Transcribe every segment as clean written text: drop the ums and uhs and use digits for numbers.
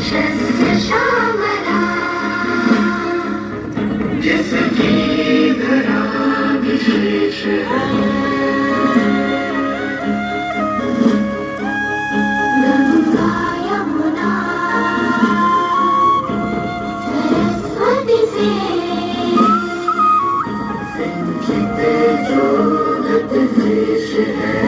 शस्य श्यामला जिसकी धरा विशेष है गंगा यमुना सरस्वती से सिंचित जो गत देश है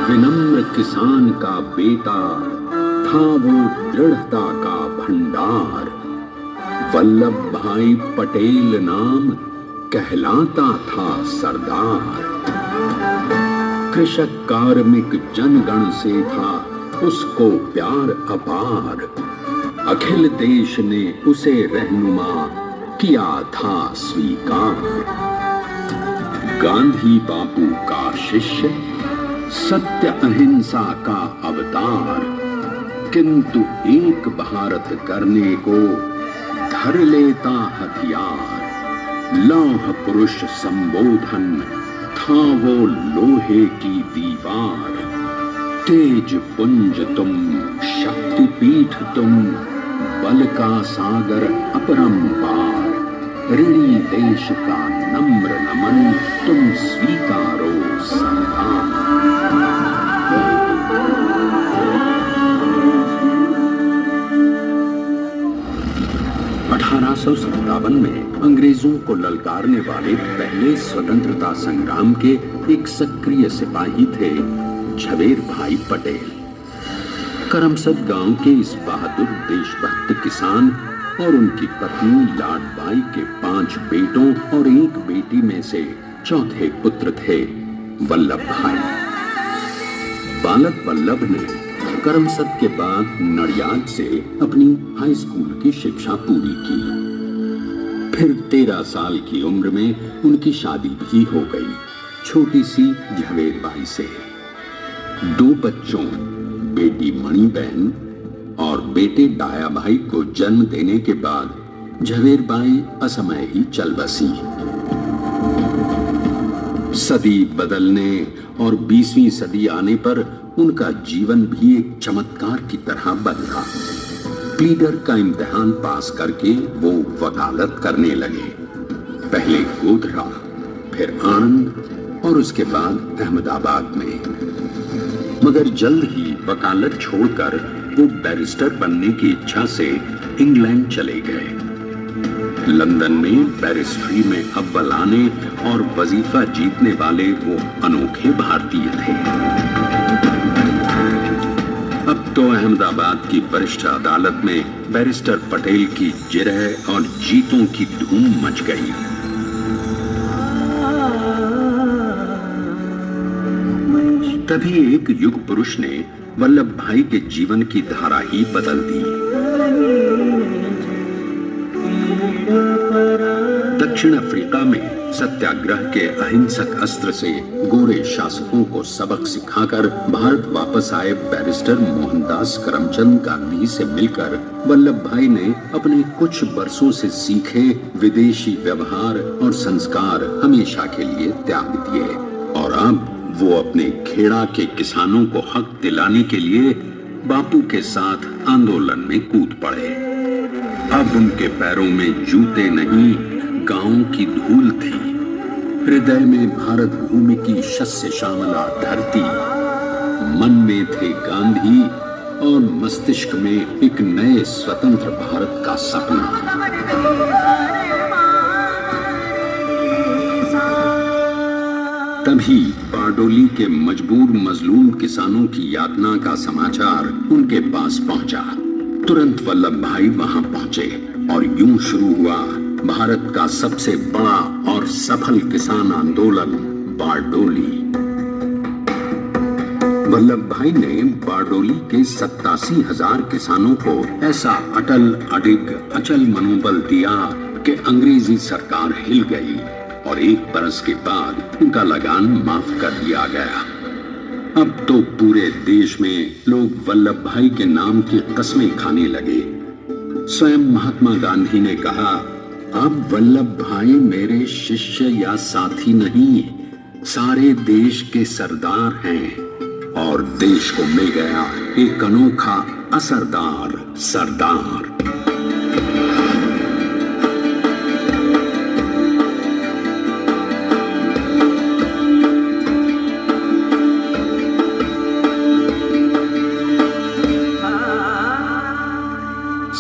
विनम्र किसान का बेटा था वो दृढ़ता का भंडार। वल्लभ भाई पटेल नाम कहलाता था सरदार। कृषक कार्मिक जनगण से था उसको प्यार अपार। अखिल देश ने उसे रहनुमा किया था स्वीकार। गांधी बापू का शिष्य, सत्य अहिंसा का अवतार, किंतु एक भारत करने को धर लेता हथियार। लौह पुरुष संबोधन था वो लोहे की दीवार। तेज पुंज तुम, शक्ति पीठ तुम, बल का सागर अपरंपार। ऋणी देश का नम्र नमन तुम स्वीकारो सम्मान। 1857 में अंग्रेजों को ललकारने वाले पहले स्वतंत्रता संग्राम के एक सक्रिय सिपाही थे झवेर भाई पटेल। करमसद गांव के इस बहादुर देशभक्त किसान और उनकी पत्नी लाडबाई के 5 बेटों और 1 बेटी में से चौथे पुत्र थे वल्लभ भाई। बालक वल्लभ ने करमसद के बाद नडियाद से अपनी हाई स्कूल की शिक्षा पूरी की। फिर 13 साल की उम्र में उनकी शादी भी हो गई छोटी सी झवेर बाई से। 2 बच्चों, बेटी मणि बहन और बेटे डाया भाई को जन्म देने के बाद झवेर बाई असमय ही चल बसी। सदी बदलने और 20वीं सदी आने पर उनका जीवन भी एक चमत्कार की तरह बदला। प्लीडर का इम्तिहान पास करके वो वकालत करने लगे। पहले गोधरा, फिर आनंद और उसके बाद अहमदाबाद में। मगर जल्द ही वकालत छोड़कर वो बैरिस्टर बनने की इच्छा से इंग्लैंड चले गए। लंदन में बैरिस्ट्री में अव्वल आने और वजीफा जीतने वाले वो अनोखे भारतीय थे। अब तो अहमदाबाद की वरिष्ठ अदालत में बैरिस्टर पटेल की जिरह और जीतों की धूम मच गई। तभी एक युग पुरुष ने वल्लभ भाई के जीवन की धारा ही बदल दी। दक्षिण अफ्रीका में सत्याग्रह के अहिंसक अस्त्र से गोरे शासकों को सबक सिखाकर भारत वापस आए बैरिस्टर मोहनदास करमचंद गांधी से मिलकर वल्लभ भाई ने अपने कुछ बरसों से सीखे विदेशी व्यवहार और संस्कार हमेशा के लिए त्याग दिए और अब वो अपने खेड़ा के किसानों को हक दिलाने के लिए बापू के साथ आंदोलन में कूद पड़े। अब उनके पैरों में जूते नहीं, गांव की धूल थी। हृदय में भारत भूमि की शस्य श्यामला धरती, मन में थे गांधी और मस्तिष्क में एक नए स्वतंत्र भारत का सपना। तभी बारडोली के मजबूर मजलूम किसानों की यातना का समाचार उनके पास पहुंचा। तुरंत वल्लभ भाई वहां पहुंचे और यूं शुरू हुआ भारत का सबसे बड़ा और सफल किसान आंदोलन बारडोली। वल्लभ भाई ने बारडोली के 87,000 किसानों को ऐसा अटल अडिग अचल मनोबल दिया कि अंग्रेजी सरकार हिल गई और एक बरस के बाद उनका लगान माफ कर दिया गया। अब तो पूरे देश में लोग वल्लभ भाई के नाम की कस्में खाने लगे। स्वयं महात्मा गांधी ने कहा, अब वल्लभ भाई मेरे शिष्य या साथी नहीं, सारे देश के सरदार हैं। और देश को मिल गया एक अनोखा असरदार सरदार।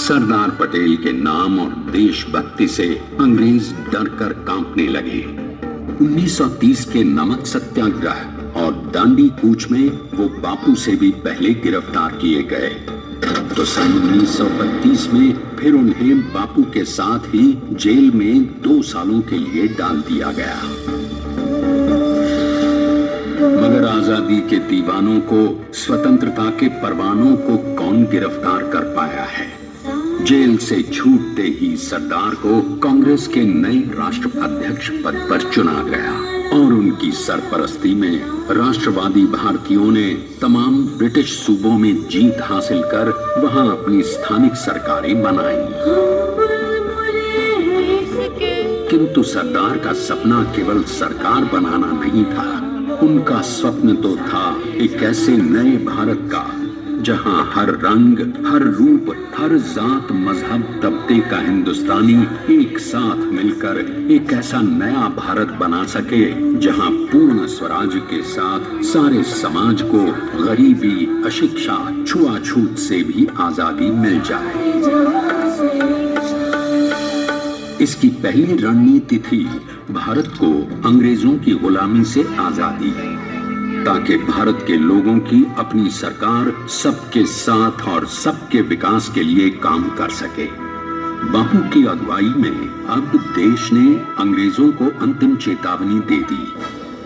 सरदार पटेल के नाम और देशभक्ति से अंग्रेज डरकर कांपने लगे। 1930 के नमक सत्याग्रह और दांडी कूच में वो बापू से भी पहले गिरफ्तार किए गए। तो सन 1932 में फिर उन्हें बापू के साथ ही जेल में 2 सालों के लिए डाल दिया गया। मगर आजादी के दीवानों को, स्वतंत्रता के परवानों को कौन गिरफ्तार कर पाया है। जेल से छूटते ही सरदार को कांग्रेस के नए राष्ट्राध्यक्ष पद पर चुना गया और उनकी सरपरस्ती में राष्ट्रवादी भारतीयों ने तमाम ब्रिटिश सूबों में जीत हासिल कर वहां अपनी स्थानिक सरकारें बनाई। किंतु सरदार का सपना केवल सरकार बनाना नहीं था, उनका स्वप्न तो था एक ऐसे नए भारत का जहां हर रंग, हर रूप, हर जात, मजहब, तबके का हिंदुस्तानी एक साथ मिलकर एक ऐसा नया भारत बना सके जहां पूर्ण स्वराज के साथ सारे समाज को गरीबी, अशिक्षा, छुआछूत से भी आजादी मिल जाए। इसकी पहली रणनीति थी भारत को अंग्रेजों की गुलामी से आजादी, ताकि भारत के लोगों की अपनी सरकार सबके साथ और सबके विकास के लिए काम कर सके। बापू की अगुवाई में अब देश ने अंग्रेजों को अंतिम चेतावनी दे दी,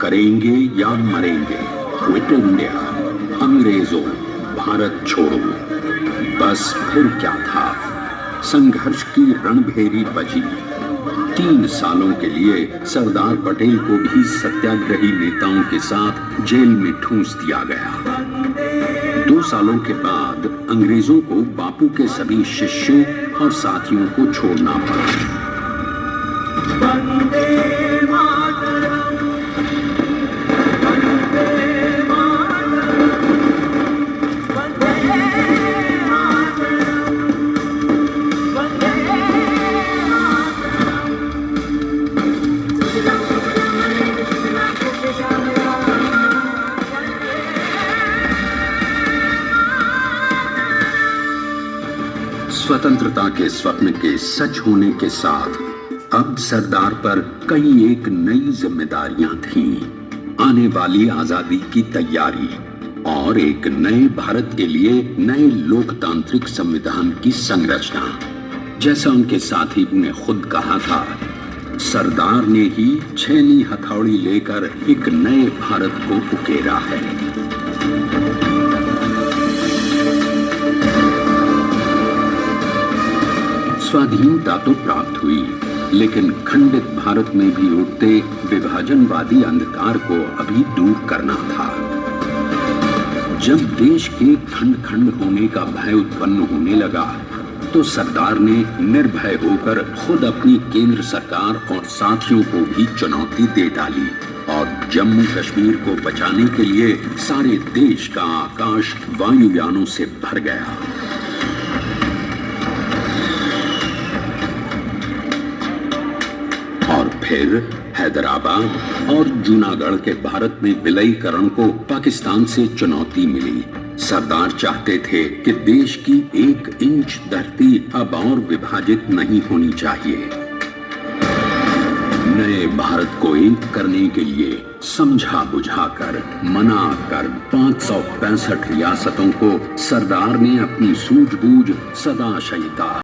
करेंगे या मरेंगे, क्विट इंडिया, अंग्रेजों भारत छोड़ो। बस फिर क्या था, संघर्ष की रणभेरी बजी। 3 सालों के लिए सरदार पटेल को भी सत्याग्रही नेताओं के साथ जेल में ठूंस दिया गया। 2 सालों के बाद अंग्रेजों को बापू के सभी शिष्यों और साथियों को छोड़ना पड़ा। स्वतंत्रता के स्वप्न के सच होने के साथ अब सरदार पर कई एक नई जिम्मेदारियां थीं। आने वाली आजादी की तैयारी और एक नए भारत के लिए नए लोकतांत्रिक संविधान की संरचना। जैसा उनके साथी ने खुद कहा था, सरदार ने ही 6वीं हथौड़ी लेकर एक नए भारत को उकेरा है। स्वाधीनता तो प्राप्त हुई, लेकिन खंडित भारत में भी उठते विभाजनवादी अंधकार को अभी दूर करना था। जब देश के खंड खंड होने का भय उत्पन्न होने लगा तो सरदार ने निर्भय होकर खुद अपनी केंद्र सरकार और साथियों को भी चुनौती दे डाली और जम्मू कश्मीर को बचाने के लिए सारे देश का आकाश वायुयानों से भर गया। और फिर हैदराबाद और जूनागढ़ के भारत में विलयीकरण को पाकिस्तान से चुनौती मिली। सरदार चाहते थे कि देश की 1 इंच धरती अब और विभाजित नहीं होनी चाहिए। नए भारत को एक करने के लिए समझा बुझाकर मना कर 565 रियासतों को सरदार ने अपनी सूझबूझ सदाशयिता